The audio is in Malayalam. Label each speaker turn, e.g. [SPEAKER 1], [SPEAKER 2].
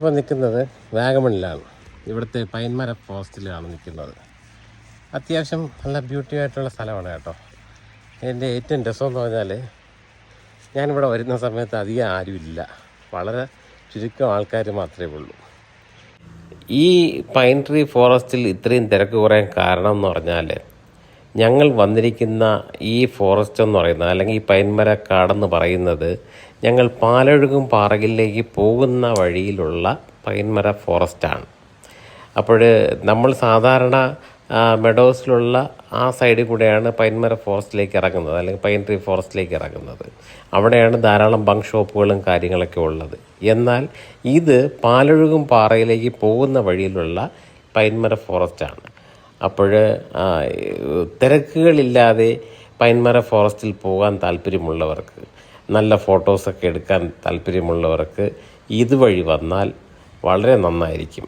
[SPEAKER 1] ഇപ്പോൾ നിൽക്കുന്നത് വാഗമണിലാണ്. ഇവിടുത്തെ പൈൻമര ഫോറസ്റ്റിലാണ് നിൽക്കുന്നത്. അത്യാവശ്യം നല്ല ബ്യൂട്ടി ആയിട്ടുള്ള സ്ഥലമാണ് കേട്ടോ. എൻ്റെ ഏറ്റവും രസമെന്ന് പറഞ്ഞാൽ ഞാനിവിടെ വരുന്ന സമയത്ത് അധികം ആരുമില്ല, വളരെ ചുരുക്കം ആൾക്കാർ മാത്രമേ ഉള്ളൂ. ഈ പൈൻ ട്രീ ഫോറസ്റ്റിൽ ഇത്രയും തിരക്ക് കുറയാൻ കാരണം എന്ന് പറഞ്ഞാൽ ഞങ്ങൾ വന്നിരിക്കുന്ന ഈ ഫോറസ്റ്റ് എന്ന് പറയുന്നത്, അല്ലെങ്കിൽ ഈ പൈൻമരക്കാടെന്ന് പറയുന്നത്, ഞങ്ങൾ പാലൊഴുകും പാറയിലേക്ക് പോകുന്ന വഴിയിലുള്ള പൈൻമര ഫോറസ്റ്റാണ്. അപ്പോൾ നമ്മൾ സാധാരണ മെഡോസിലുള്ള ആ സൈഡിൽ കൂടെയാണ് പൈൻമര ഫോറസ്റ്റിലേക്ക് ഇറങ്ങുന്നത്, അല്ലെങ്കിൽ പൈൻ ട്രീ ഫോറസ്റ്റിലേക്ക് ഇറങ്ങുന്നത്. അവിടെയാണ് ധാരാളം ബങ്ക് ഷോപ്പുകളും കാര്യങ്ങളൊക്കെ ഉള്ളത്. എന്നാൽ ഇത് പാലൊഴുകും പാറയിലേക്ക് പോകുന്ന വഴിയിലുള്ള പൈൻമര ഫോറസ്റ്റാണ്. അപ്പോൾ തിരക്കുകളില്ലാതെ പൈൻമര ഫോറസ്റ്റിൽ പോകാൻ താല്പര്യമുള്ളവർക്ക്, നല്ല ഫോട്ടോസൊക്കെ എടുക്കാൻ താല്പര്യമുള്ളവർക്ക് ഇതുവഴി വന്നാൽ വളരെ നന്നായിരിക്കും.